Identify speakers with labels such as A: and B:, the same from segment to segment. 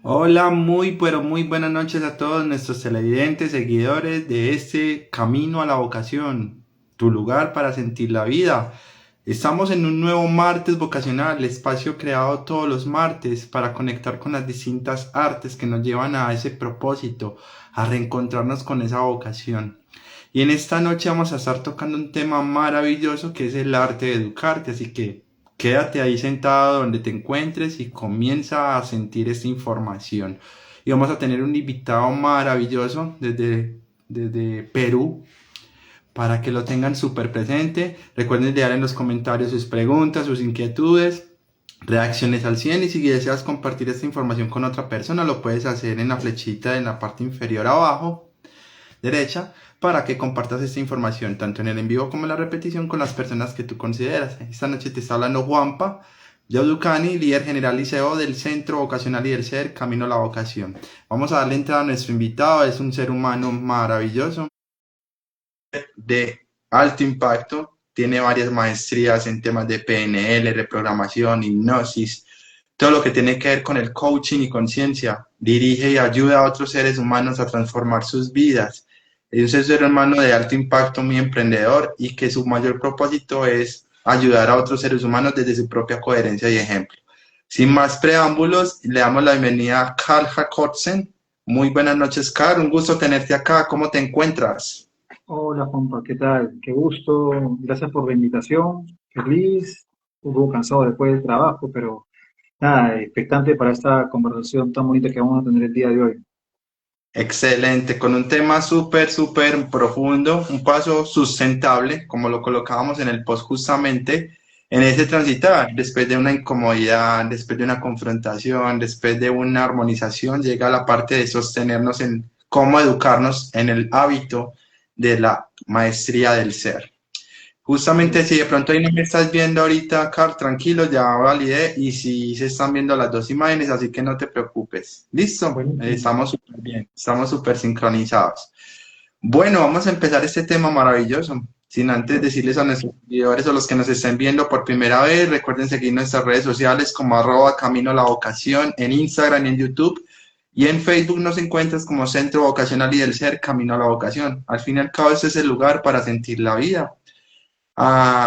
A: Hola, muy pero muy buenas noches a todos nuestros televidentes, seguidores de este Camino a la Vocación, tu lugar para sentir la vida. Estamos en un nuevo martes vocacional, espacio creado todos los martes para conectar con las distintas artes que nos llevan a ese propósito, a reencontrarnos con esa vocación. Y en esta noche vamos a estar tocando un tema maravilloso que es el arte de educarte, así que quédate ahí sentado donde te encuentres y comienza a sentir esta información. Y vamos a tener un invitado maravilloso desde Perú para que lo tengan súper presente. Recuerden dejar en los comentarios sus preguntas, sus inquietudes, reacciones al 100 y si deseas compartir esta información con otra persona lo puedes hacer en la flechita en la parte inferior abajo derecha para que compartas esta información tanto en el en vivo como en la repetición con las personas que tú consideras. Esta noche te está hablando Juanpa Yauducani, líder general y CEO del Centro Vocacional y del Ser Camino a la Vocación. Vamos a darle entrada a nuestro invitado, es un ser humano maravilloso de alto impacto, tiene varias maestrías en temas de PNL, reprogramación, hipnosis, todo lo que tiene que ver con el coaching y conciencia. Dirige y ayuda a otros seres humanos a transformar sus vidas. Es un ser humano de alto impacto, muy emprendedor y que su mayor propósito es ayudar a otros seres humanos desde su propia coherencia y ejemplo. Sin más preámbulos, le damos la bienvenida a Carl Jacobsen. Muy buenas noches, Carl. Un gusto tenerte acá. ¿Cómo te encuentras?
B: Hola Juanpa, ¿qué tal? Qué gusto, gracias por la invitación, feliz, un poco cansado después del trabajo, pero nada, expectante para esta conversación tan bonita que vamos a tener el día de hoy.
A: Excelente, con un tema súper profundo, un paso sustentable, como lo colocábamos en el post justamente, en ese transitar, después de una incomodidad, después de una confrontación, después de una armonización, llega la parte de sostenernos en cómo educarnos en el hábito de la maestría del ser. Justamente si de pronto ahí no me estás viendo ahorita, Carl, tranquilo, ya validé y si se están viendo las dos imágenes, así que no te preocupes. ¿Listo?
B: Buenísimo.
A: Estamos súper bien, estamos súper sincronizados. Bueno, vamos a empezar este tema maravilloso. Sin antes decirles a nuestros seguidores o los que nos estén viendo por primera vez, recuerden seguir nuestras redes sociales como @Camino a la Vocación en Instagram y en YouTube. Y en Facebook nos encuentras como Centro Vocacional y del Ser Camino a la Vocación. Al fin y al cabo, este es el lugar para sentir la vida.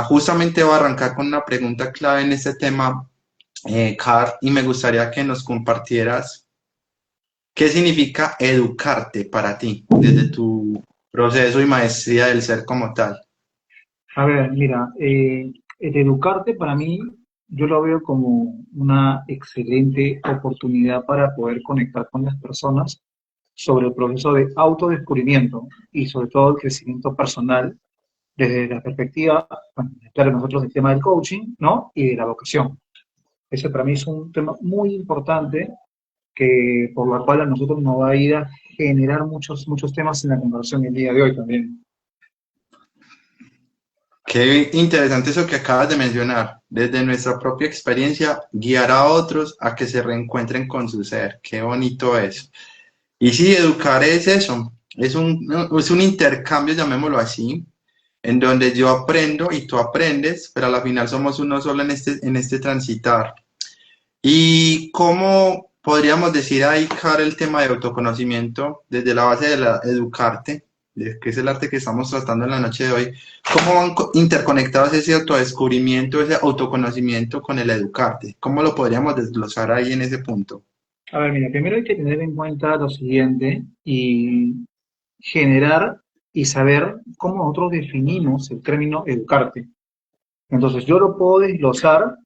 A: Justamente voy a arrancar con una pregunta clave en este tema, Carl, y me gustaría que nos compartieras qué significa educarte para ti desde tu proceso y maestría del ser como tal.
B: A ver, mira, el educarte para mí, yo lo veo como una excelente oportunidad para poder conectar con las personas sobre el proceso de autodescubrimiento y sobre todo el crecimiento personal desde la perspectiva, bueno, claro, nosotros del tema del coaching, ¿no? Y de la vocación. Ese para mí es un tema muy importante que por la cual a nosotros nos va a ir a generar muchos temas en la conversación el día de hoy también.
A: Qué interesante eso que acabas de mencionar. Desde nuestra propia experiencia, guiar a otros a que se reencuentren con su ser. Qué bonito es. Y sí, educar es eso. Es un intercambio, llamémoslo así, en donde yo aprendo y tú aprendes, pero a la final somos uno solo en este transitar. ¿Y cómo podríamos decir ahí, Cara, el tema de autoconocimiento desde la base de la educarte, que es el arte que estamos tratando en la noche de hoy? ¿Cómo van interconectados ese autodescubrimiento, ese autoconocimiento con el educarte? ¿Cómo lo podríamos desglosar ahí en ese punto?
B: A ver, mira, primero hay que tener en cuenta lo siguiente y generar y saber cómo nosotros definimos el término educarte. Entonces, yo lo puedo desglosar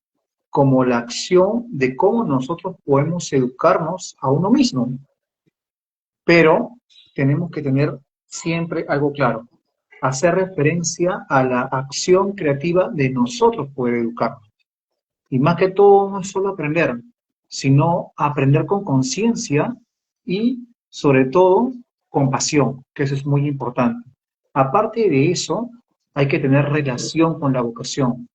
B: como la acción de cómo nosotros podemos educarnos a uno mismo, pero tenemos que tener siempre algo claro, hacer referencia a la acción creativa de nosotros poder educarnos. Y más que todo no es solo aprender, sino aprender con conciencia y sobre todo con pasión, que eso es muy importante. Aparte de eso, hay que tener relación con la vocación.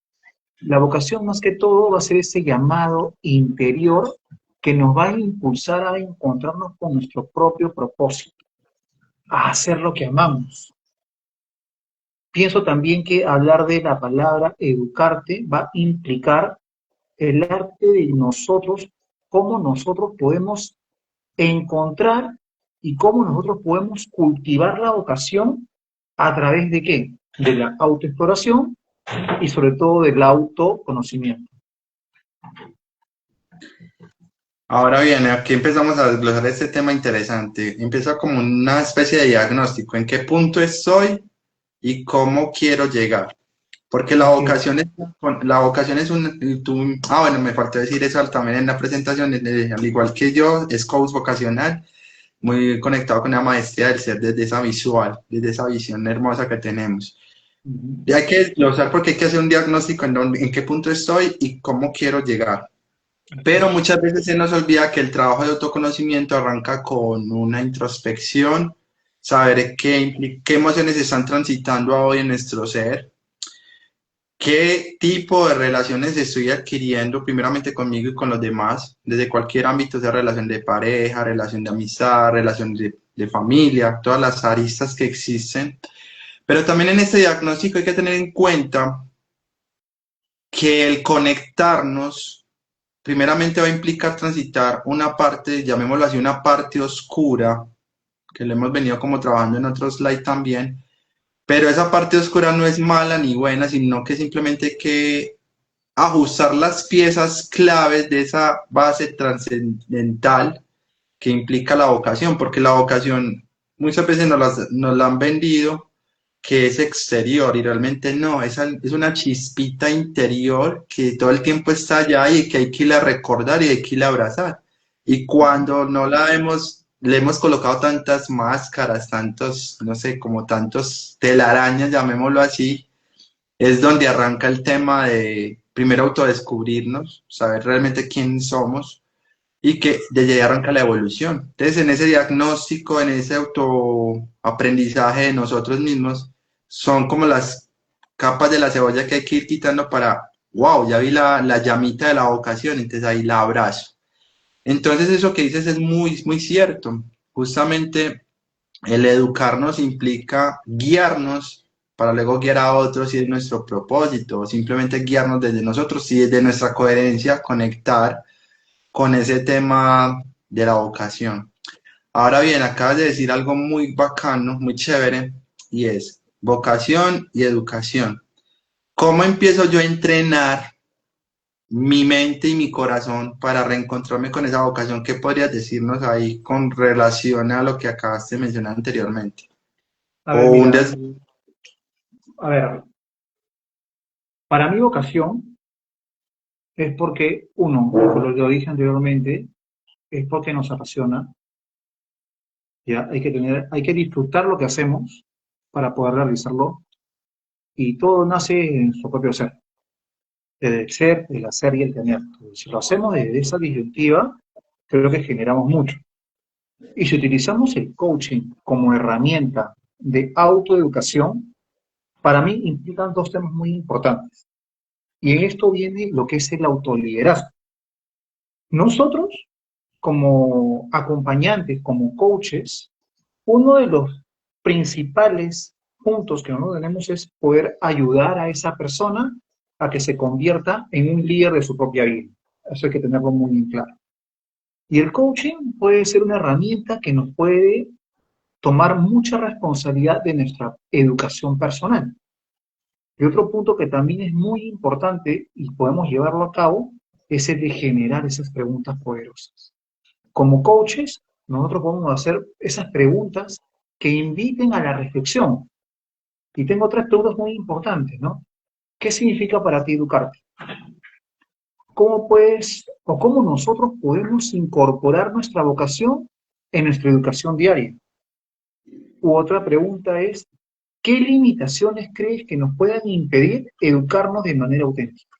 B: La vocación más que todo va a ser ese llamado interior que nos va a impulsar a encontrarnos con nuestro propio propósito, a hacer lo que amamos. Pienso también que hablar de la palabra educarte va a implicar el arte de nosotros, cómo nosotros podemos encontrar y cómo nosotros podemos cultivar la vocación a través de qué? De la autoexploración y sobre todo del autoconocimiento.
A: Ahora bien, aquí empezamos a desglosar este tema interesante. Empieza como una especie de diagnóstico, en qué punto estoy y cómo quiero llegar. Porque
B: Así es.
A: la vocación es bueno, me faltó decir eso también en la presentación, al igual que yo, es coach vocacional, muy conectado con la maestría del ser desde esa visual, desde esa visión hermosa que tenemos.
B: Ujú.
A: Y hay que desglosar porque hay que hacer un diagnóstico en qué punto estoy y cómo quiero llegar.
B: Así
A: Pero
B: es.
A: muchas veces se nos olvida que el trabajo de autoconocimiento arranca con una introspección, saber qué emociones están transitando hoy en nuestro ser, qué tipo de relaciones estoy adquiriendo primeramente conmigo y con los demás, desde cualquier ámbito, sea relación de pareja, relación de amistad, relación de familia, todas las aristas que existen. Pero también en este diagnóstico hay que tener en cuenta que el conectarnos primeramente va a implicar transitar una parte, llamémoslo así, una parte oscura, que lo hemos venido como trabajando en otros slides también, pero esa parte oscura no es mala ni buena, sino que simplemente hay que ajustar las piezas claves de esa base trascendental que implica la vocación, porque la vocación muchas veces nos la han vendido que es exterior y realmente no, es una chispita interior que todo el tiempo está allá y que hay que irla a recordar y hay que irla a abrazar. Y cuando no la hemos, le hemos colocado tantas máscaras, tantos, no sé, como tantos telarañas, llamémoslo así, es donde arranca el tema de primero autodescubrirnos, saber realmente quién somos y que desde ahí arranca la evolución. Entonces, en ese diagnóstico, en ese autoaprendizaje de nosotros mismos, son como las capas de la cebolla que hay que ir quitando para, wow, ya vi la llamita de la vocación, entonces ahí la abrazo. Entonces, eso que dices es muy, muy cierto. Justamente el educarnos implica guiarnos para luego guiar a otros si es nuestro propósito, o simplemente guiarnos desde nosotros y desde nuestra coherencia, conectar con ese tema de la vocación. Ahora bien, acabas de decir algo muy bacano, muy chévere, y es vocación y educación. ¿Cómo empiezo yo a entrenar mi mente y mi corazón para reencontrarme con esa vocación? ¿Qué podrías decirnos ahí con relación a lo que acabaste de mencionar anteriormente?
B: A ver,
A: O un
B: mira,
A: des...
B: a ver, para mi vocación es porque, uno, como lo dije anteriormente, es porque nos apasiona, ¿ya? Hay que disfrutar lo que hacemos para poder realizarlo y todo nace en su propio ser, desde el ser, el hacer y el tener. Entonces, si lo hacemos desde esa disyuntiva, creo que generamos mucho. Y si utilizamos el coaching como herramienta de autoeducación, para mí implican dos temas muy importantes. Y en esto viene lo que es el autoliderazgo. Nosotros, como acompañantes, como coaches, uno de los principales puntos que nosotros tenemos es poder ayudar a esa persona a que se convierta en un líder de su propia vida. Eso hay que tenerlo muy bien claro. Y el coaching puede ser una herramienta que nos puede tomar mucha responsabilidad de nuestra educación personal. Y otro punto que también es muy importante y podemos llevarlo a cabo es el de generar esas preguntas poderosas. Como coaches, nosotros podemos hacer esas preguntas que inviten a la reflexión. Y tengo tres preguntas muy importantes, ¿no? ¿Qué significa para ti educarte? ¿Cómo puedes o cómo nosotros podemos incorporar nuestra vocación en nuestra educación diaria? U otra pregunta es, ¿qué limitaciones crees que nos puedan impedir educarnos de manera auténtica?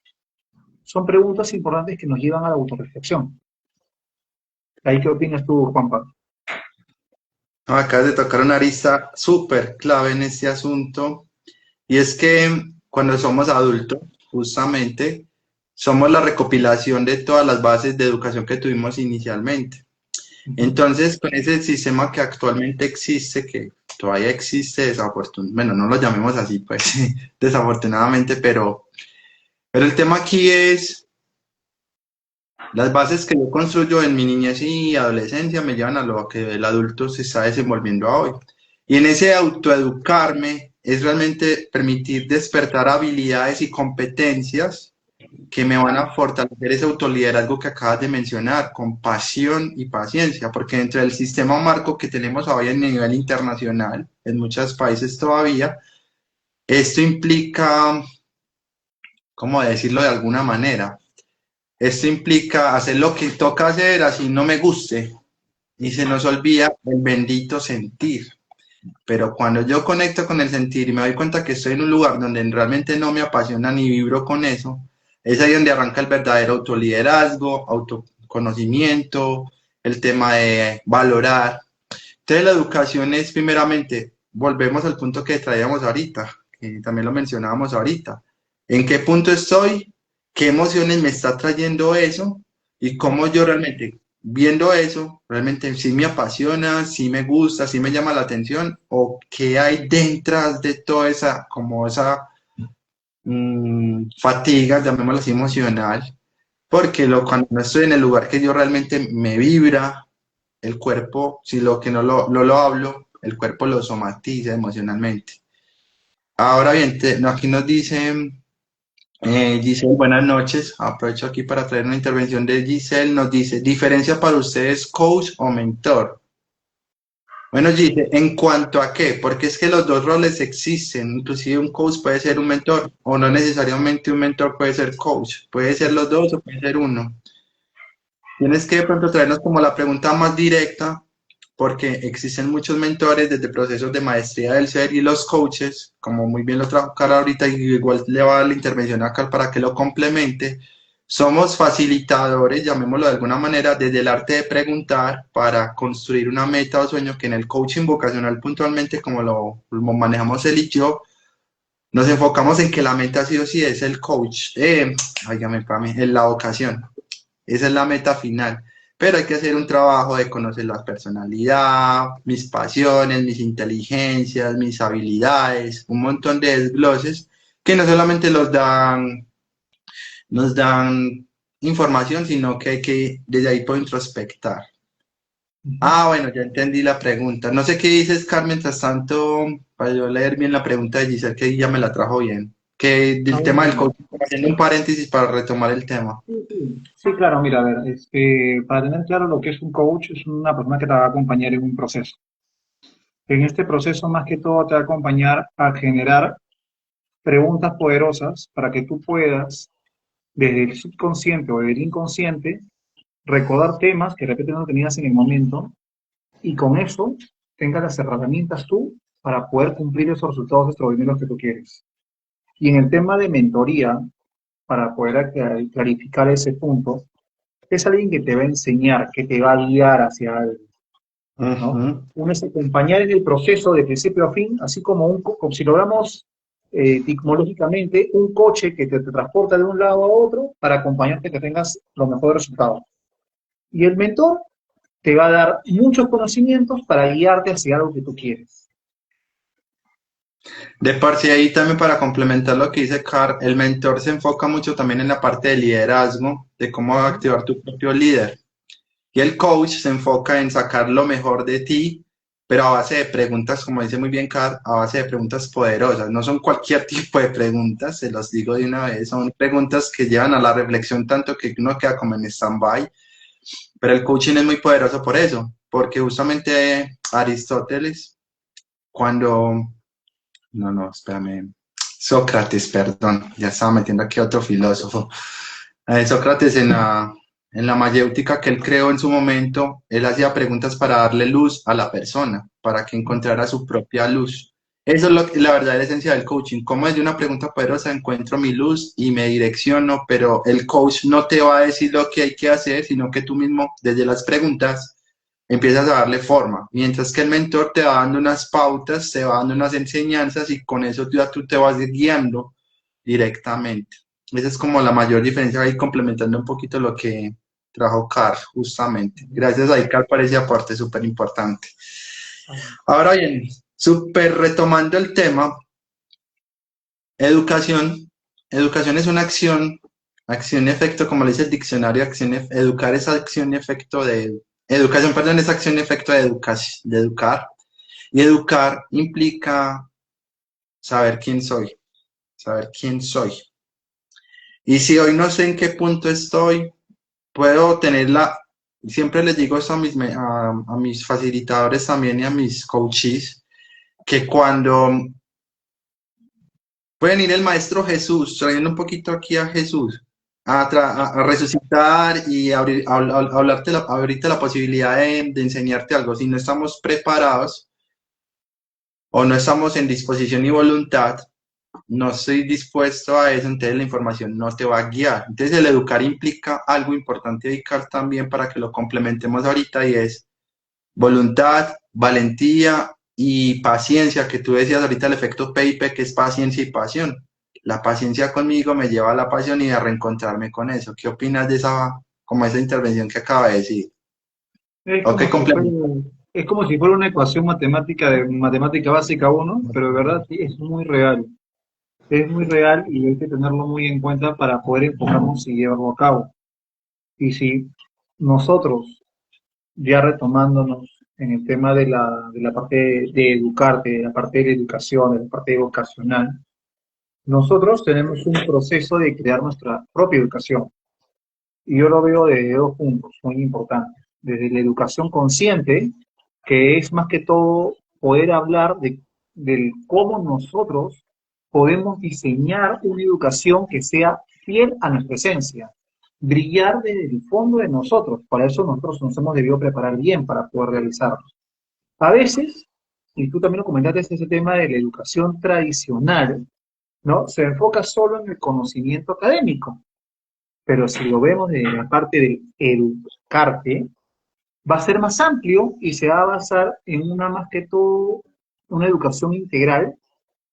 B: Son preguntas importantes que nos llevan a la autorreflexión. ¿Ahí qué opinas tú, Juanpa?
A: No, acabas de tocar una arista súper clave en este asunto. Y es que cuando somos adultos, justamente, somos la recopilación de todas las bases de educación que tuvimos inicialmente.
B: Ujú.
A: Entonces, con ese sistema que actualmente existe, que todavía existe, bueno, no lo llamemos así, pues, desafortunadamente, pero el tema aquí es Las bases que yo construyo en mi niñez y adolescencia me llevan a lo que el adulto se está desenvolviendo a hoy. Y en ese autoeducarme es realmente permitir despertar habilidades y competencias que me van a fortalecer ese autoliderazgo que acabas de mencionar, con pasión y paciencia, porque dentro del sistema marco que tenemos hoy a nivel internacional, en muchos países todavía, esto implica, ¿cómo decirlo de alguna manera? Esto implica hacer lo que toca hacer, así no me guste, y se nos olvida el bendito sentir. Pero cuando yo conecto con el sentir y me doy cuenta que estoy en un lugar donde realmente no me apasiona ni vibro con eso, es ahí donde arranca el verdadero autoliderazgo, autoconocimiento, el tema de valorar. Entonces la educación es primeramente, volvemos al punto que traíamos ahorita, que también lo mencionábamos ahorita. ¿En qué punto estoy? ¿Qué emociones me está trayendo eso? Y cómo yo realmente, viendo eso, realmente sí me apasiona, sí me gusta, sí me llama la atención, o qué hay detrás de toda esa, como esa fatiga, llamémoslo así, emocional. Porque cuando no estoy en el lugar que yo realmente me vibra, el cuerpo, si lo que no lo hablo, el cuerpo lo somatiza emocionalmente. Ahora bien, no, aquí nos dicen, Giselle, buenas noches. Aprovecho aquí para traer una intervención de Giselle. Nos dice, ¿diferencia para ustedes coach o mentor? Bueno, Giselle, ¿en cuanto a qué? Porque es que los dos roles existen. Inclusive un coach puede ser un mentor o no necesariamente un mentor puede ser coach. Puede ser los dos o puede ser uno. Tienes que de pronto traernos como la pregunta más directa, porque existen muchos mentores desde procesos de maestría del ser y los coaches, como muy bien lo trajo Carl ahorita, y igual le va a dar la intervención a Carl para que lo complemente. Somos facilitadores, llamémoslo de alguna manera, desde el arte de preguntar para construir una meta o sueño que en el coaching vocacional puntualmente, como lo manejamos él y yo, nos enfocamos en que la meta sí o sí es el coach, óigame, en la vocación. Esa es la meta final. Pero hay que hacer un trabajo de conocer la personalidad, mis pasiones, mis inteligencias, mis habilidades, un montón de desgloses que no solamente nos dan información, sino que hay que desde ahí poder introspectar. Ah, bueno, ya entendí la pregunta. No sé qué dices, Carmen, mientras tanto, para yo leer bien la pregunta de Giselle, que ya me la trajo bien. Que
B: Ah,
A: del tema del
B: bueno.
A: coaching, haciendo un paréntesis para retomar el tema.
B: Sí, sí. Sí, claro, mira, a ver, para tener claro lo que es un coach, es una persona que te va a acompañar en un proceso. En este proceso, más que todo, te va a acompañar a generar preguntas poderosas para que tú puedas, desde el subconsciente o del inconsciente, recordar temas que de repente no tenías en el momento y con eso tengas las herramientas tú para poder cumplir esos resultados extraordinarios que tú quieres. Y en el tema de mentoría, para poder clarificar ese punto, es alguien que te va a enseñar, que te va a guiar hacia algo, ¿no?
A: Ujú.
B: Uno es acompañar en el proceso de principio a fin, así como, como si logramos tecnológicamente un coche que te transporta de un lado a otro para acompañarte que tengas los mejores resultados. Y el mentor te va a dar muchos conocimientos para guiarte hacia algo que tú quieres.
A: De por sí ahí también para complementar lo que dice Carl, el mentor se enfoca mucho también en la parte de liderazgo, de cómo activar tu propio líder. Y el coach se enfoca en sacar lo mejor de ti, pero a base de preguntas, como dice muy bien Carl, a base de preguntas poderosas. No son cualquier tipo de preguntas, se los digo de una vez, son preguntas que llevan a la reflexión tanto que uno queda como en stand-by. Pero el coaching es muy poderoso por eso, porque justamente Aristóteles, cuando no, no, espérame. Sócrates, perdón, ya estaba metiendo aquí otro filósofo. Sócrates en la mayéutica que él creó en su momento, él hacía preguntas para darle luz a la persona, para que encontrara su propia luz. Eso es la verdadera esencia del coaching. Como desde una pregunta poderosa encuentro mi luz y me direcciono, pero el coach no te va a decir lo que hay que hacer, sino que tú mismo, desde las preguntas, empiezas a darle forma, mientras que el mentor te va dando unas pautas, te va dando unas enseñanzas y con eso ya tú te vas guiando directamente. Esa es como la mayor diferencia ahí, complementando un poquito lo que trajo Carl, justamente. Gracias a Carl por ese aporte súper importante. Ahora bien, súper retomando el tema, educación. Educación es una acción Acción-efecto, como le dice el diccionario, educar es acción-efecto de... Educación, perdón, es acción-efecto de, de educar. Y educar implica saber quién soy, saber quién soy. Y si hoy no sé en qué punto estoy, puedo tenerla, siempre les digo eso a a mis facilitadores también y a mis coaches, que cuando puede venir el Maestro Jesús, trayendo un poquito aquí a Jesús, a resucitar y abrirte la posibilidad de enseñarte algo. Si no estamos preparados o no estamos en disposición y voluntad, no estoy dispuesto a eso, entonces la información no te va a guiar. Entonces el educar implica algo importante dedicar también para que lo complementemos ahorita y es voluntad, valentía y paciencia, que tú decías ahorita el efecto PIP, que es paciencia y pasión. La paciencia conmigo me lleva a la pasión y a reencontrarme con eso. ¿Qué opinas de esa, como esa intervención que acaba de decir?
B: Es
A: ¿O qué
B: como si fuera,
A: complementa?
B: es como si fuera una ecuación matemática de matemática básica uno, pero de verdad sí, es muy real. Es muy real y hay que tenerlo muy en cuenta para poder enfocarnos y llevarlo a cabo. Y si nosotros, ya retomándonos en el tema de la parte de educarte, de la parte de la educación, de la parte vocacional, nosotros tenemos un proceso de crear nuestra propia educación. Y yo lo veo desde dos puntos muy importantes. Desde la educación consciente, que es más que todo poder hablar del cómo nosotros podemos diseñar una educación que sea fiel a nuestra esencia, brillar desde el fondo de nosotros. Para eso nosotros nos hemos debido preparar bien para poder realizarlo. A veces, y tú también lo comentaste, ese tema de la educación tradicional, ¿no? Se enfoca solo en el conocimiento académico, pero si lo vemos desde la parte del educarte, va a ser más amplio y se va a basar en una más que todo, una educación integral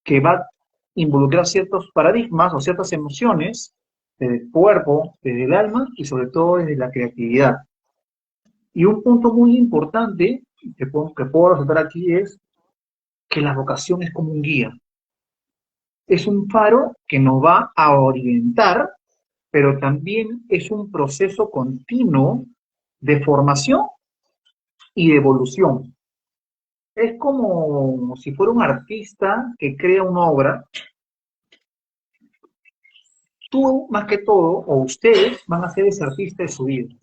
B: que va a involucrar ciertos paradigmas o ciertas emociones desde el cuerpo, desde el alma y sobre todo desde la creatividad. Y un punto muy importante que puedo resaltar aquí es que la vocación es como un guía. Es un faro que nos va a orientar, pero también es un proceso continuo de formación y de evolución. Es como si fuera un artista que crea una obra. Tú, más que todo, o ustedes van a ser ese artista de su vida.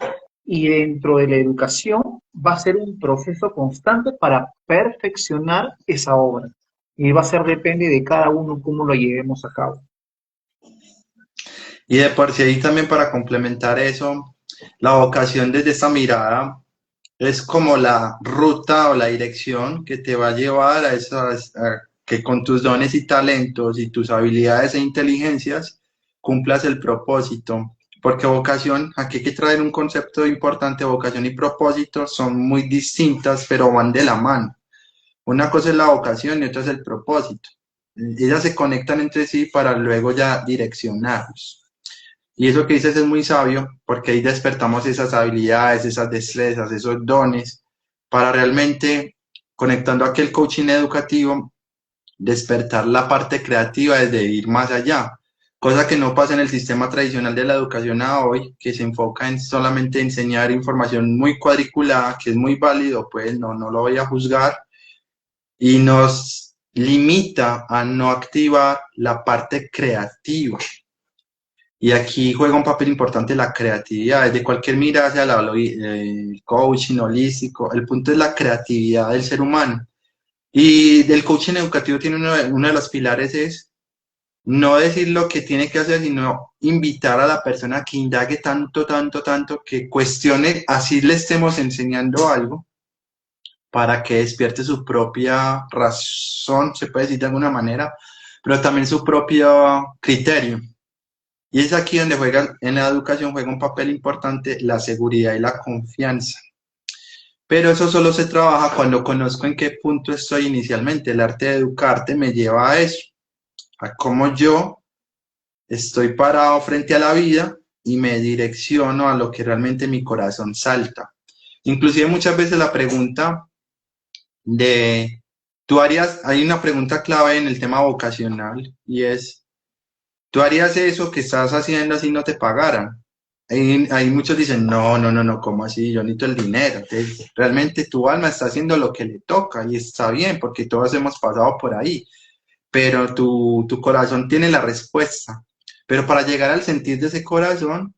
B: Y dentro de la educación va a ser un proceso constante para perfeccionar esa obra. Y va a ser, depende de cada uno cómo lo llevemos a cabo.
A: Y de por sí ahí también para complementar eso, la vocación desde esta mirada es como la ruta o la dirección que te va a llevar a esas, a que con tus dones y talentos y tus habilidades e inteligencias cumplas el propósito. Porque vocación, aquí hay que traer un concepto importante, vocación y propósito son muy distintas, pero van de la mano. Una cosa es la vocación y otra es el propósito. Ellas se conectan entre sí para luego ya direccionarnos. Y eso que dices es muy sabio, porque ahí despertamos esas habilidades, esas destrezas, esos dones, para realmente, conectando aquel coaching educativo, despertar la parte creativa desde ir más allá, cosa que no pasa en el sistema tradicional de la educación a hoy, que se enfoca en solamente enseñar información muy cuadriculada, que es muy válido, pues no lo voy a juzgar, y nos limita a no activar la parte creativa. Y aquí juega un papel importante la creatividad, desde cualquier mirada hacia el coaching holístico, el punto es la creatividad del ser humano. Y del coaching educativo tiene uno de los pilares es no decir lo que tiene que hacer, sino invitar a la persona a que indague tanto, tanto, tanto, que cuestione, así le estemos enseñando algo, para que despierte su propia razón, se puede decir de alguna manera, pero también su propio criterio. Y es aquí donde juega, en la educación juega un papel importante la seguridad y la confianza. Pero eso solo se trabaja cuando conozco en qué punto estoy inicialmente. El arte de educarte me lleva a eso, a cómo yo estoy parado frente a la vida y me direcciono a lo que realmente mi corazón salta. Inclusive muchas veces la pregunta de, tú harías, hay una pregunta clave en el tema vocacional y es, ¿Tú harías eso que estás haciendo así no te pagaran? Ahí muchos dicen, no, no, no, no, ¿cómo así? Yo necesito el dinero. Entonces, realmente tu alma está haciendo lo que le toca y está bien porque todos hemos pasado por ahí, pero tu corazón tiene la respuesta. Pero para llegar al sentir de ese corazón,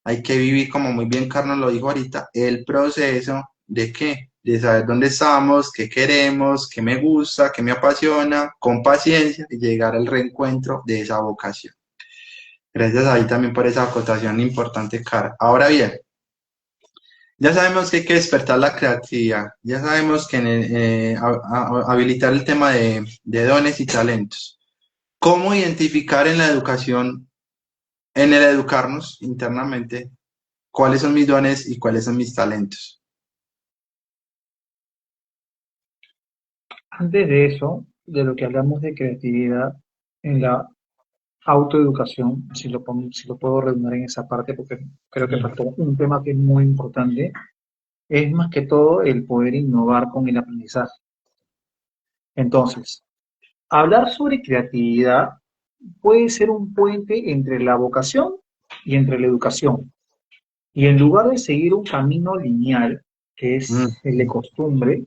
A: hay que vivir, como muy bien Carlos lo dijo ahorita, el proceso de qué, de saber dónde estamos, qué queremos, qué me gusta, qué me apasiona, con paciencia y llegar al reencuentro de esa vocación. Gracias ahí también por esa acotación importante, Cara. Ahora bien, ya sabemos que hay que despertar la creatividad, ya sabemos que habilitar el tema de dones y talentos. ¿Cómo identificar en la educación, en el educarnos internamente, cuáles son mis dones y cuáles son mis talentos?
B: Antes de eso, de lo que hablamos de creatividad en la autoeducación, si lo puedo redundar en esa parte, porque creo que faltó un tema que es muy importante, es más que todo el poder innovar con el aprendizaje. Entonces, hablar sobre creatividad puede ser un puente entre la vocación y entre la educación. Y en lugar de seguir un camino lineal, que
A: Mm,
B: es el de costumbre,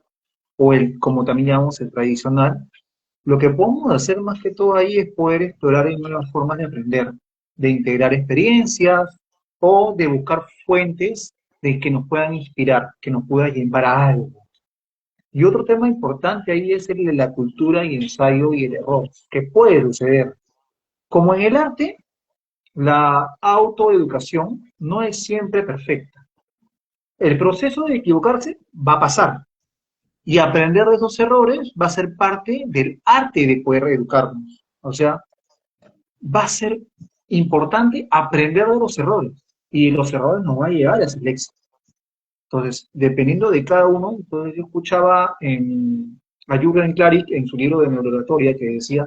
B: o el, como también llamamos, el tradicional, lo que podemos hacer más que todo ahí es poder explorar en nuevas formas de aprender, de integrar experiencias o de buscar fuentes de que nos puedan inspirar, que nos puedan llevar a algo. Y otro tema importante ahí es el de la cultura y ensayo y el error, que puede suceder. Como en el arte, la autoeducación no es siempre perfecta. El proceso de equivocarse va a pasar y aprender de esos errores va a ser parte del arte de poder educarnos. O sea, va a ser importante aprender de los errores y los errores nos van a llevar hacia el éxito. Entonces, dependiendo de cada uno, entonces yo escuchaba a Jürgen Klarik en su libro de neurooratoria que decía,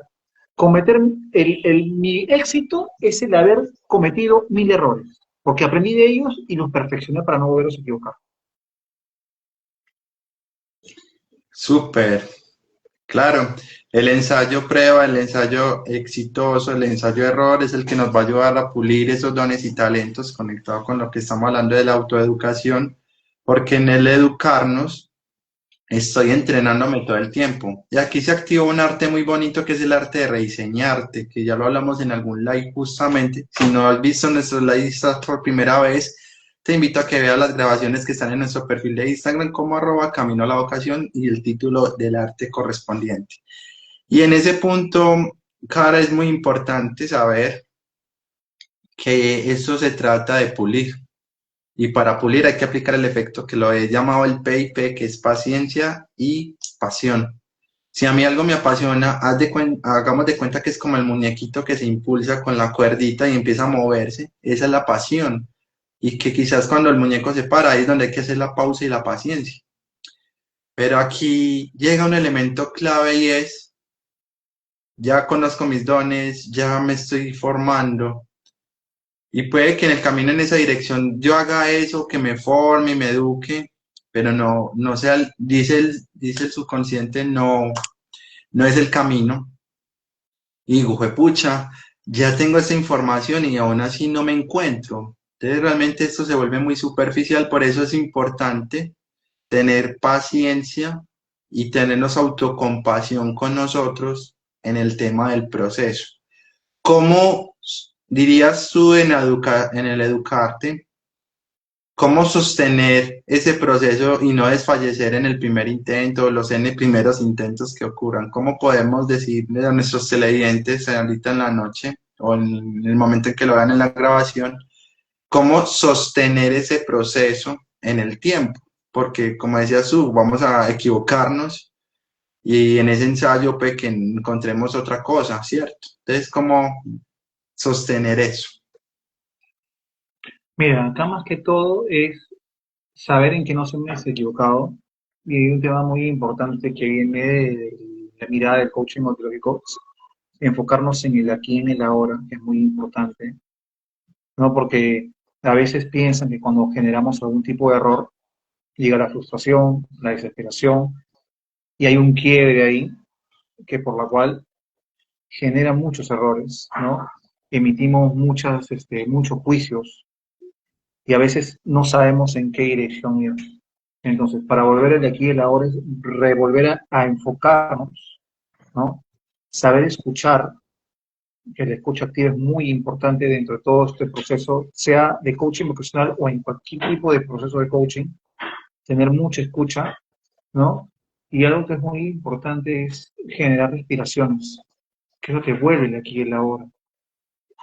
B: cometer mi éxito es el haber cometido 1000 errores, porque aprendí de ellos y los perfeccioné para no volverlos a equivocar.
A: súper, claro. El ensayo prueba, el ensayo exitoso, el ensayo error es el que nos va a ayudar a pulir esos dones y talentos conectado con lo que estamos hablando de la autoeducación, porque en el educarnos estoy entrenándome todo el tiempo. Y aquí se activa un arte muy bonito que es el arte de rediseñarte, que ya lo hablamos en algún live justamente. Si no has visto nuestros lives por primera vez, te invito a que veas las grabaciones que están en nuestro perfil de Instagram como @camino a la vocación y el título del arte correspondiente. Y en ese punto, Cara, es muy importante saber que eso se trata de pulir. Y para pulir hay que aplicar el efecto que lo he llamado el PIP, que es paciencia y pasión. Si a mí algo me apasiona, hagamos de cuenta que es como el muñequito que se impulsa con la cuerdita y empieza a moverse. Esa es la pasión. Y que quizás cuando el muñeco se para, ahí es donde hay que hacer la pausa y la paciencia. Pero aquí llega un elemento clave y es, ya conozco mis dones, ya me estoy formando. Y puede que en el camino en esa dirección yo haga eso, que me forme y me eduque, pero no, no sea, dice el subconsciente, no, no es el camino. Y digo, pucha, ya tengo esta información y aún así no me encuentro. Entonces realmente esto se vuelve muy superficial, por eso es importante tener paciencia y tenernos autocompasión con nosotros en el tema del proceso. ¿Cómo dirías tú en el educarte? ¿Cómo sostener ese proceso y no desfallecer en el primer intento o los N primeros intentos que ocurran? ¿Cómo podemos decirle a nuestros televidentes ahorita en la noche o en el momento en que lo vean en la grabación, cómo sostener ese proceso en el tiempo? Porque como decías tú, vamos a equivocarnos y en ese ensayo pues que encontremos otra cosa, ¿cierto? Entonces, ¿cómo sostener eso?
B: Mira, acá más que todo es saber en qué nos hemos equivocado. Y hay un tema muy importante que viene de la mirada del coaching ontológico, enfocarnos en el aquí y en el ahora, que es muy importante, ¿no? Porque a veces piensan que cuando generamos algún tipo de error, llega la frustración, la desesperación, y hay un quiebre ahí, que por la cual genera muchos errores, ¿no? emitimos muchos juicios y a veces no sabemos en qué dirección ir. Entonces, para volver al de aquí y el ahora es revolver a enfocarnos, ¿no? Saber escuchar, que la escucha activa es muy importante dentro de todo este proceso, sea de coaching vocacional o en cualquier tipo de proceso de coaching, tener mucha escucha, ¿no? Y algo que es muy importante es generar respiraciones, que es lo que vuelve de aquí y el ahora.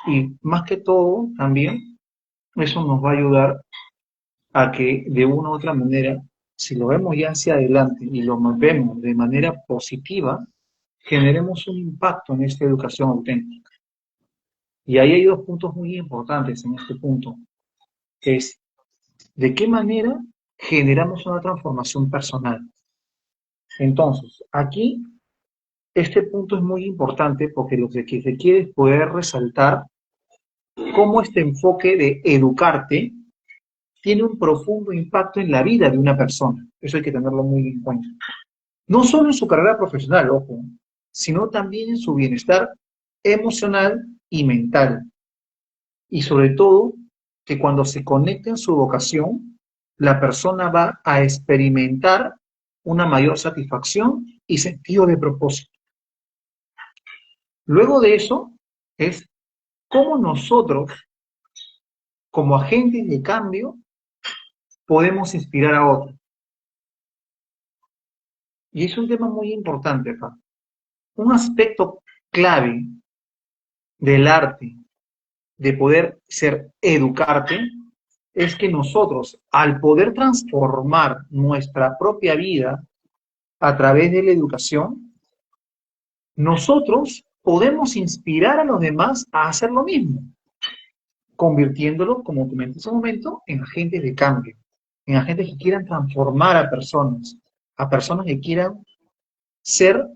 B: Y más que todo, también, eso nos va a ayudar a que de una u otra manera, si lo vemos ya hacia adelante y lo vemos de manera positiva, generemos un impacto en esta educación auténtica. Y ahí hay dos puntos muy importantes en este punto. Es de qué manera generamos una transformación personal. Entonces, aquí este punto es muy importante porque lo que se quiere es poder resaltar cómo este enfoque de educarte tiene un profundo impacto en la vida de una persona. Eso hay que tenerlo muy en cuenta. No solo en su carrera profesional, ojo, sino también en su bienestar emocional y mental. Y sobre todo, que cuando se conecte en su vocación, la persona va a experimentar una mayor satisfacción y sentido de propósito. Luego de eso, es cómo nosotros, como agentes de cambio, podemos inspirar a otros. Y es un tema muy importante, Fa. Un aspecto clave del arte, de poder ser educarte, es que nosotros, al poder transformar nuestra propia vida a través de la educación, nosotros podemos inspirar a los demás a hacer lo mismo, convirtiéndolo, como comenté hace un momento, en agentes de cambio, en agentes que quieran transformar a personas que quieran ser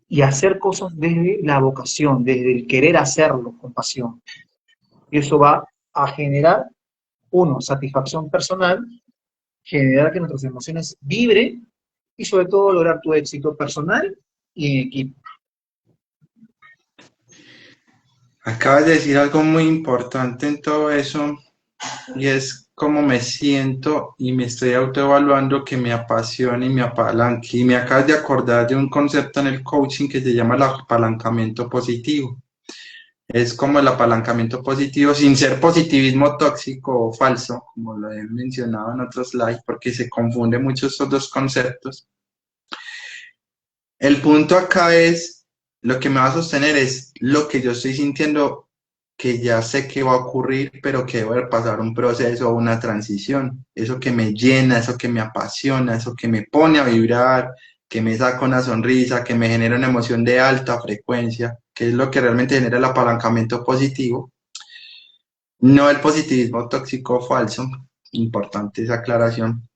B: y hacer cosas desde la vocación, desde el querer hacerlo con pasión. Y eso va a generar, uno, satisfacción personal, generar que nuestras emociones vibren y sobre todo lograr tu éxito personal y en equipo.
A: Acabas de decir algo muy importante en todo eso y es cómo me siento y me estoy autoevaluando que me apasiona y me apalanque. Y me acabas de acordar de un concepto en el coaching que se llama el apalancamiento positivo. Es como el apalancamiento positivo sin ser positivismo tóxico o falso, como lo he mencionado en otros slides, porque se confunden mucho estos dos conceptos. El punto acá es, lo que me va a sostener es lo que yo estoy sintiendo, que ya sé que va a ocurrir, pero que debo de pasar un proceso o una transición. Eso que me llena, eso que me apasiona, eso que me pone a vibrar, que me saca una sonrisa, que me genera una emoción de alta frecuencia, que es lo que realmente genera el apalancamiento positivo, no el positivismo tóxico o falso. Importante esa aclaración.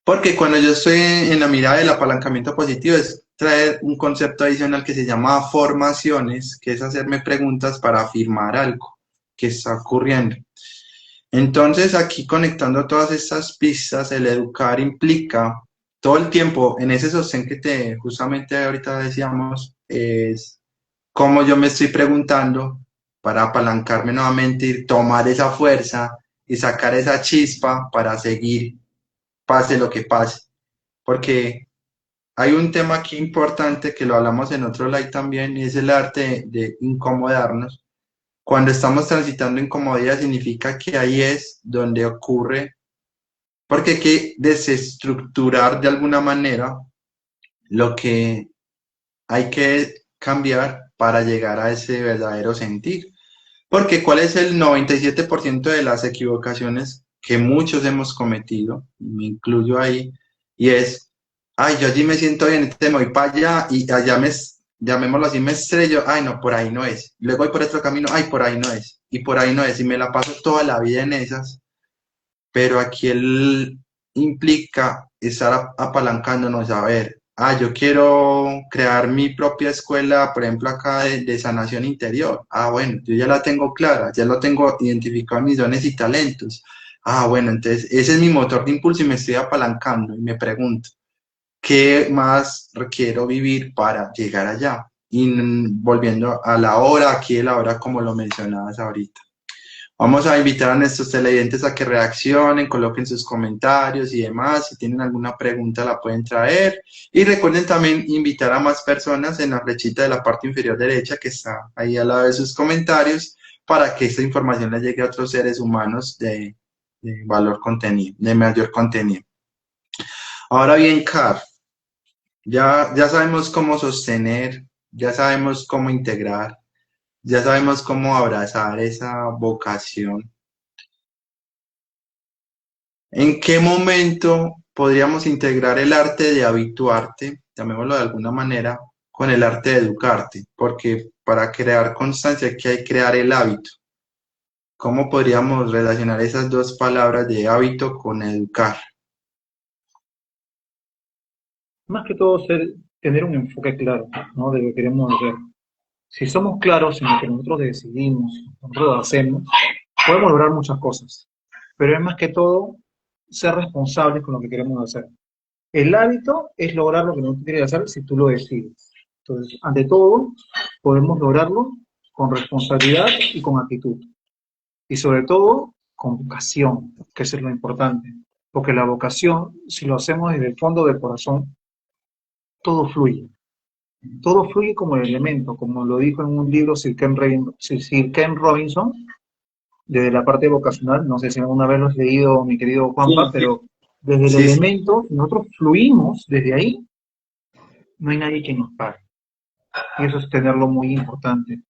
A: Porque cuando yo estoy en la mirada del apalancamiento positivo es traer un concepto adicional que se llama formaciones, que es hacerme preguntas para afirmar algo que está ocurriendo. Entonces, aquí conectando todas estas pistas, el educar implica todo el tiempo en ese sostén que te justamente ahorita decíamos, es cómo yo me estoy preguntando para apalancarme nuevamente y tomar esa fuerza y sacar esa chispa para seguir, pase lo que pase. Porque hay un tema aquí importante que lo hablamos en otro live también, y es el arte de incomodarnos. Cuando estamos transitando incomodidad significa que ahí es donde ocurre, porque hay que desestructurar de alguna manera lo que hay que cambiar para llegar a ese verdadero sentir. Porque ¿cuál es el 97% de las equivocaciones que muchos hemos cometido? Me incluyo ahí, y es, ay, yo allí me siento bien, entonces me voy para allá y allá llamémoslo así, me estrello, ay, no, por ahí no es. Luego voy por otro camino, ay, por ahí no es. Y por ahí no es, y me la paso toda la vida en esas, pero aquí él implica estar apalancándonos a ver, yo quiero crear mi propia escuela, por ejemplo, acá de sanación interior. Bueno, yo ya la tengo clara, ya lo tengo identificado en mis dones y talentos. Bueno, entonces ese es mi motor de impulso y me estoy apalancando y me pregunto, ¿qué más requiero vivir para llegar allá? y volviendo a la hora, aquí de la hora como lo mencionabas ahorita. Vamos a invitar a nuestros televidentes a que reaccionen, coloquen sus comentarios y demás. Si tienen alguna pregunta la pueden traer. Y recuerden también invitar a más personas en la flechita de la parte inferior derecha que está ahí al lado de sus comentarios para que esta información le llegue a otros seres humanos de valor contenido, de mayor contenido. Ahora bien, Car, ya sabemos cómo sostener, ya sabemos cómo integrar, ya sabemos cómo abrazar esa vocación. ¿En qué momento podríamos integrar el arte de habituarte, llamémoslo de alguna manera, con el arte de educarte? Porque para crear constancia hay que crear el hábito. ¿Cómo podríamos relacionar esas dos palabras de hábito con educar?
B: Más que todo tener un enfoque claro, ¿no? De lo que queremos hacer. Si somos claros en lo que nosotros decidimos, nosotros hacemos, podemos lograr muchas cosas. Pero es más que todo ser responsables con lo que queremos hacer. El hábito es lograr lo que nosotros queremos hacer si tú lo decides. Entonces, ante todo, podemos lograrlo con responsabilidad y con actitud. Y sobre todo, con vocación, que eso es lo importante. Porque la vocación, si lo hacemos desde el fondo del corazón, todo fluye. Todo fluye como el elemento, como lo dijo en un libro Sir Ken Robinson, desde la parte vocacional. No sé si alguna vez lo has leído, mi querido Juanpa,
A: Sí,
B: pero desde el
A: sí, sí.
B: elemento, nosotros fluimos desde ahí, no hay nadie que nos pare. Y eso es tenerlo muy importante.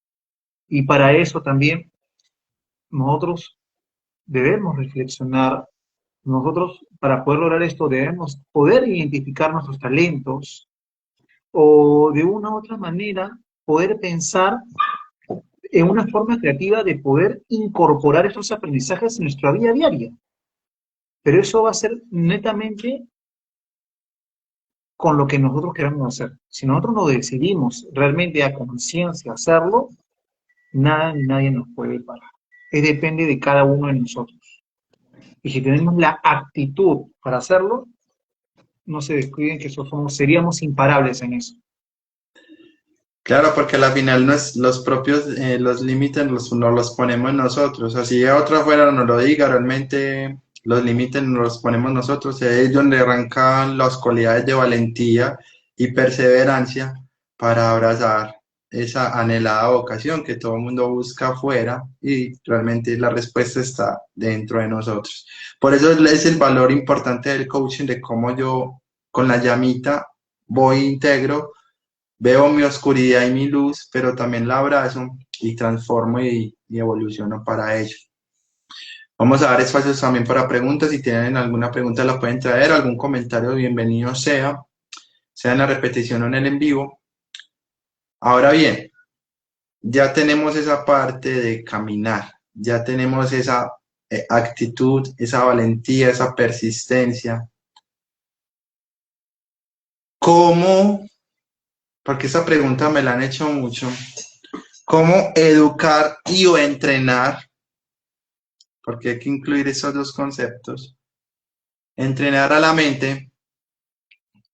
B: Y para eso también nosotros debemos reflexionar. Nosotros, para poder lograr esto, debemos poder identificar nuestros talentos o de una u otra manera poder pensar en una forma creativa de poder incorporar estos aprendizajes en nuestra vida diaria. Pero eso va a ser netamente con lo que nosotros queramos hacer. Si nosotros no decidimos realmente a conciencia hacerlo, nada ni nadie nos puede parar. Depende de cada uno de nosotros. Y si tenemos la actitud para hacerlo, no se descuiden que seríamos imparables en eso.
A: Claro, porque al final no es, los propios los límites nos los ponemos nosotros. Así a otra afuera nos lo diga, realmente los límites nos los ponemos nosotros. Es donde arrancan las cualidades de valentía y perseverancia para abrazar esa anhelada vocación que todo el mundo busca afuera y realmente la respuesta está dentro de nosotros. Por eso es el valor importante del coaching, de cómo yo con la llamita voy integro. Veo mi oscuridad y mi luz, pero también la abrazo y transformo y evoluciono para ello. Vamos a dar espacios también para preguntas. Si tienen alguna pregunta la pueden traer, algún comentario, bienvenido sea en la repetición o en el en vivo. Ahora bien, ya tenemos esa parte de caminar, ya tenemos esa actitud, esa valentía, esa persistencia. ¿Cómo? Porque esa pregunta me la han hecho mucho. ¿Cómo educar y o entrenar? Porque hay que incluir esos dos conceptos. Entrenar a la mente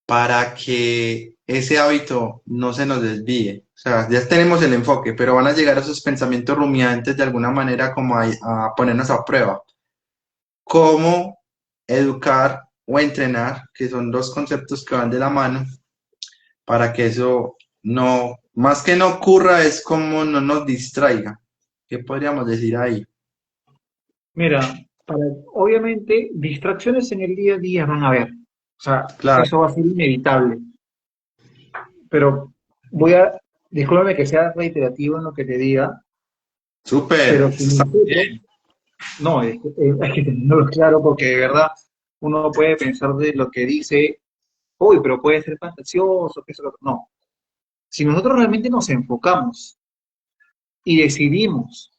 A: para que ese hábito no se nos desvíe. O sea, ya tenemos el enfoque, pero van a llegar esos pensamientos rumiantes de alguna manera como a ponernos a prueba. ¿Cómo educar o entrenar, que son dos conceptos que van de la mano, para que eso no, más que no ocurra, es como no nos distraiga? ¿Qué podríamos decir ahí?
B: Mira, obviamente distracciones en el día a día van a haber. O sea,
A: Claro,
B: eso va a ser inevitable. Pero discúlpame que sea reiterativo en lo que te diga,
A: súper,
B: pero si
A: eso está
B: nosotros,
A: bien.
B: no, hay que tenerlo claro porque de verdad uno puede pensar de lo que dice, uy, pero puede ser fantasioso, que eso, lo otro". No. Si nosotros realmente nos enfocamos y decidimos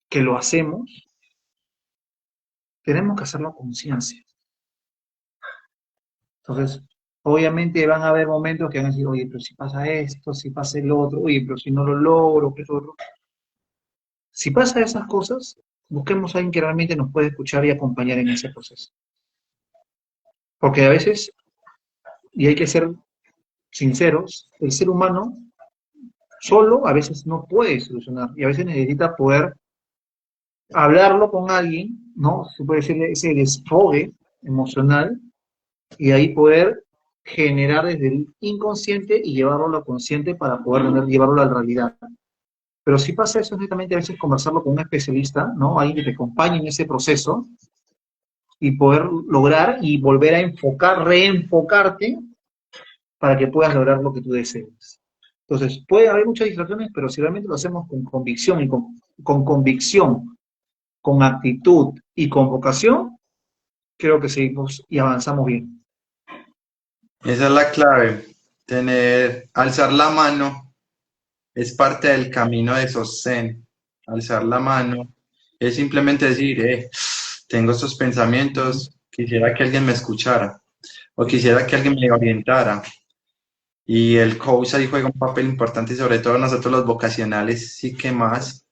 B: que lo hacemos, tenemos que hacerlo a conciencia. Entonces, obviamente van a haber momentos que van a decir, oye, pero si pasa esto, si pasa el otro, oye, pero si no lo logro, que eso otro. Si pasa esas cosas, busquemos a alguien que realmente nos pueda escuchar y acompañar en ese proceso. Porque a veces, y hay que ser sinceros, el ser humano Solo a veces no puede solucionar y a veces necesita poder hablarlo con alguien, ¿no? Se puede decir ese desfogue emocional y ahí poder generar desde el inconsciente y llevarlo a lo consciente para poder llevarlo a la realidad. Pero si pasa eso, netamente a veces conversarlo con un especialista, ¿no? Alguien que te acompañe en ese proceso y poder lograr y volver a enfocar, reenfocarte para que puedas lograr lo que tú desees. Entonces, puede haber muchas distracciones, pero si realmente lo hacemos con convicción y con convicción, con actitud y con vocación, creo que seguimos y avanzamos bien.
A: Esa es la clave. Alzar la mano es parte del camino de sostén. Alzar la mano es simplemente decir, tengo estos pensamientos, quisiera que alguien me escuchara o quisiera que alguien me orientara. Y el coach ahí juega un papel importante, y sobre todo nosotros los vocacionales, sí que más,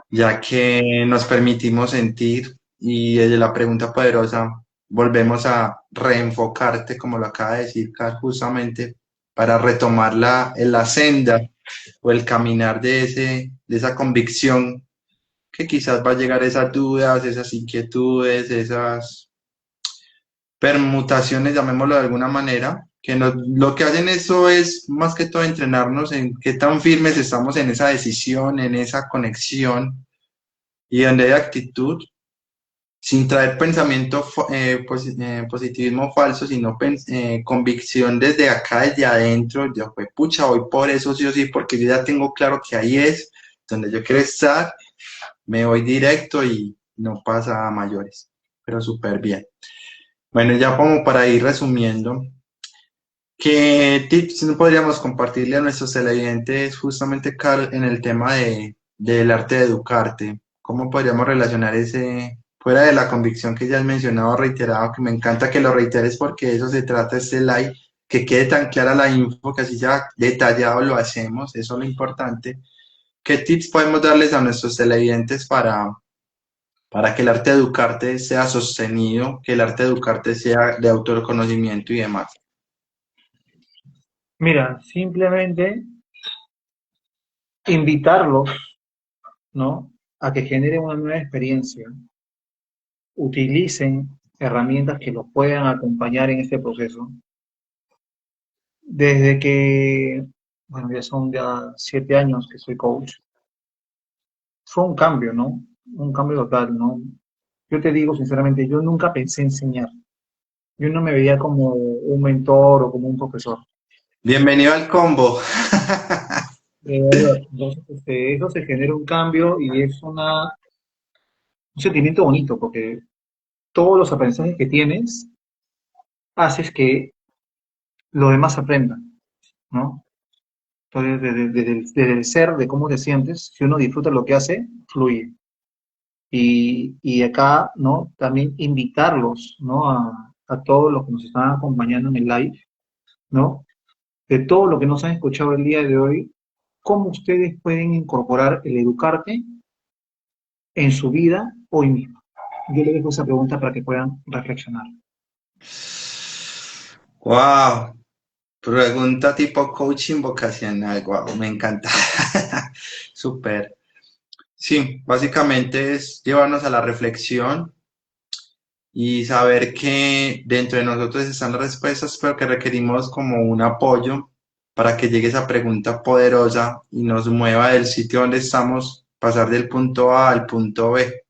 A: ya que nos permitimos sentir y desde la pregunta poderosa volvemos a reenfocarte, como lo acaba de decir Carl, justamente para retomar la senda o el caminar de esa convicción que quizás va a llegar a esas dudas, esas inquietudes, esas permutaciones, llamémoslo de alguna manera, lo que hacen eso es más que todo entrenarnos en qué tan firmes estamos en esa decisión, en esa conexión y donde hay actitud, sin traer pensamiento, positivismo falso, sino convicción desde acá, desde adentro, yo pues pucha, voy por eso sí o sí, porque yo ya tengo claro que ahí es donde yo quiero estar, me voy directo y no pasa a mayores, pero súper bien. Bueno, ya como para ir resumiendo, ¿qué tips no podríamos compartirle a nuestros televidentes justamente, Carl, en el tema del arte de educarte? ¿Cómo podríamos relacionar ese, fuera de la convicción que ya has mencionado, reiterado, que me encanta que lo reiteres porque de eso se trata este live, que quede tan clara la info, que así ya detallado lo hacemos, eso es lo importante. ¿Qué tips podemos darles a nuestros televidentes para que el arte de educarte sea sostenido, que el arte de educarte sea de autoconocimiento y demás?
B: Mira, simplemente invitarlos, ¿no? A que generen una nueva experiencia, utilicen herramientas que los puedan acompañar en este proceso. Desde que, bueno, ya son ya 7 años que soy coach, fue un cambio, ¿no? Un cambio total, ¿no? Yo te digo sinceramente, yo nunca pensé enseñar. Yo no me veía como un mentor o como un profesor.
A: Bienvenido al combo.
B: De verdad. Entonces, eso se genera un cambio y es un sentimiento bonito porque todos los aprendizajes que tienes haces que los demás aprendan, ¿no? Entonces, desde el ser, de cómo te sientes, si uno disfruta lo que hace, fluye. Y acá, ¿no? También invitarlos, ¿no? A todos los que nos están acompañando en el live, ¿no? De todo lo que nos han escuchado el día de hoy, cómo ustedes pueden incorporar el educarte en su vida hoy mismo. Yo les dejo esa pregunta para que puedan reflexionar.
A: Wow, pregunta tipo coaching vocacional, wow, me encanta. Súper. Sí, básicamente es llevarnos a la reflexión y saber que dentro de nosotros están las respuestas, pero que requerimos como un apoyo para que llegue esa pregunta poderosa y nos mueva del sitio donde estamos, pasar del punto A al punto B.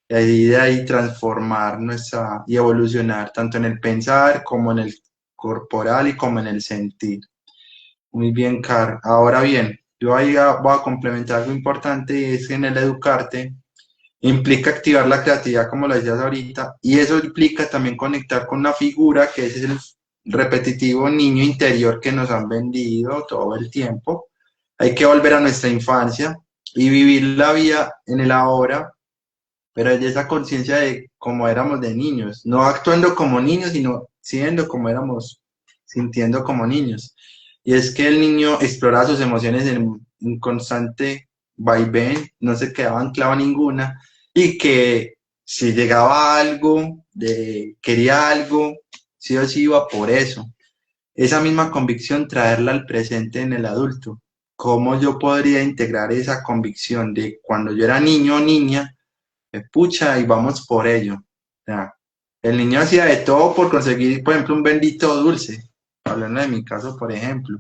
A: Y ahí de ahí transformar nuestra y evolucionar tanto en el pensar como en el corporal y como en el sentir. Muy bien, Car. Ahora bien, yo ahí voy a complementar algo importante y es que en el educarte implica activar la creatividad, como lo decías ahorita, y eso implica también conectar con una figura que es el repetitivo niño interior que nos han vendido todo el tiempo. Hay que volver a nuestra infancia y vivir la vida en el ahora, pero es de esa conciencia de cómo éramos de niños, no actuando como niños, sino siendo como éramos, sintiendo como niños. Y es que el niño explora sus emociones en un constante vaivén, no se quedaba anclado a ninguna, y que si llegaba algo, quería algo, sí o sí iba por eso. Esa misma convicción traerla al presente en el adulto, cómo yo podría integrar esa convicción de cuando yo era niño o niña, pucha, y vamos por ello. O sea, el niño hacía de todo por conseguir, por ejemplo, un bendito dulce, hablando de mi caso, por ejemplo,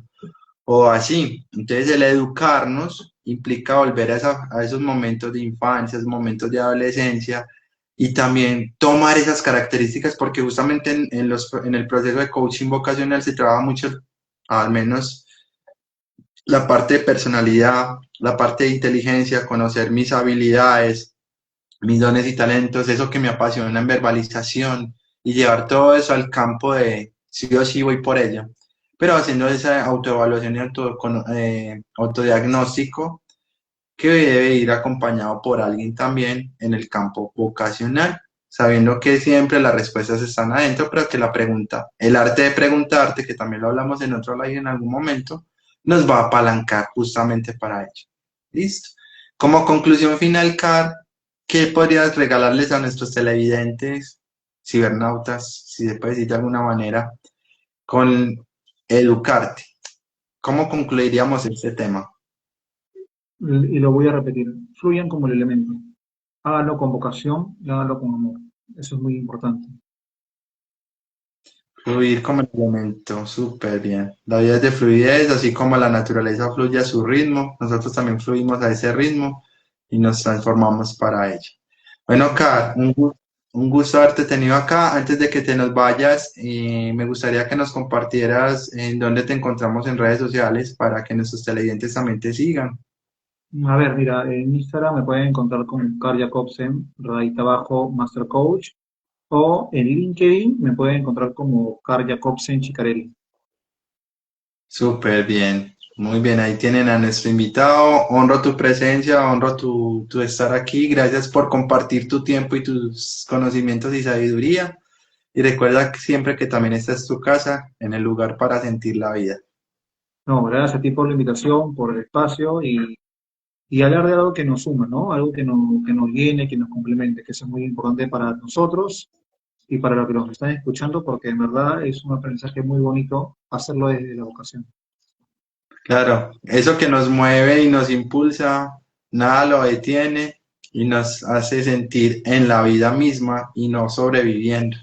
A: o así. Entonces, el educarnos implica volver a esos momentos de infancia, esos momentos de adolescencia, y también tomar esas características, porque justamente en el proceso de coaching vocacional se trabaja mucho, al menos la parte de personalidad, la parte de inteligencia, conocer mis habilidades, mis dones y talentos, eso que me apasiona en verbalización y llevar todo eso al campo de sí o sí voy por ello. Pero haciendo esa autoevaluación y autodiagnóstico que debe ir acompañado por alguien también en el campo vocacional, sabiendo que siempre las respuestas están adentro, pero que la pregunta, el arte de preguntarte, que también lo hablamos en otro live en algún momento, nos va a apalancar justamente para ello. ¿Listo? Como conclusión final, Car, ¿qué podrías regalarles a nuestros televidentes, cibernautas, si se puede decir de alguna manera, con educarte? ¿Cómo concluiríamos este tema?
B: Y lo voy a repetir, fluyan como el elemento. Háganlo con vocación y háganlo con amor. Eso es muy importante.
A: Fluir como elemento, súper bien. La vida es de fluidez, así como la naturaleza fluye a su ritmo, nosotros también fluimos a ese ritmo y nos transformamos para ello. Bueno, Kat, un gusto haberte tenido acá. Antes de que te nos vayas, me gustaría que nos compartieras en dónde te encontramos en redes sociales para que nuestros televidentes también te sigan.
B: A ver, mira, en Instagram me pueden encontrar con Car Jacobsen, rayita abajo, Master Coach, o en LinkedIn me pueden encontrar como Car Jacobsen Chicarelli.
A: Súper bien, muy bien, ahí tienen a nuestro invitado, honro tu presencia, honro tu estar aquí, gracias por compartir tu tiempo y tus conocimientos y sabiduría, y recuerda que siempre que también esta es tu casa, en el lugar para sentir la vida.
B: No, gracias a ti por la invitación, por el espacio y hablar de algo que nos suma, ¿no? Algo que nos llene, que nos complemente, que eso es muy importante para nosotros y para los que nos están escuchando, porque en verdad es un aprendizaje muy bonito hacerlo desde la vocación.
A: Claro, eso que nos mueve y nos impulsa, nada lo detiene y nos hace sentir en la vida misma y no sobreviviendo.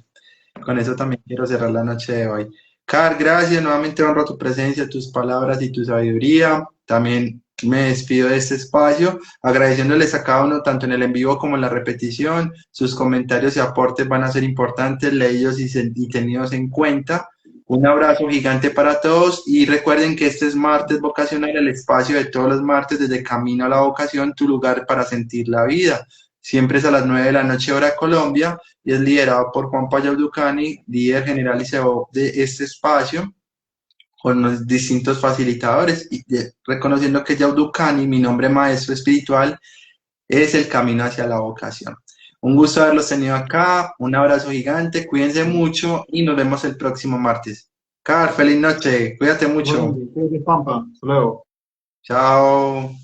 A: Con eso también quiero cerrar la noche de hoy. Car, gracias, nuevamente honro tu presencia, tus palabras y tu sabiduría. También me despido de este espacio, agradeciéndoles a cada uno, tanto en el en vivo como en la repetición. Sus comentarios y aportes van a ser importantes, leídos y tenidos en cuenta. Un abrazo gigante para todos y recuerden que este es Martes Vocacional, el espacio de todos los martes desde Camino a la Vocación, tu lugar para sentir la vida. Siempre es a las 9 de la noche hora Colombia y es liderado por Juan Payá Ducani, líder general y CEO de este espacio, con los distintos facilitadores, y reconociendo que Yaudukani, mi nombre maestro espiritual, es el camino hacia la vocación. Un gusto haberlos tenido acá, un abrazo gigante, cuídense mucho y nos vemos el próximo martes. Car, feliz noche, cuídate mucho.
B: Igualmente, ustedes de Pampa, hasta luego.
A: Chao.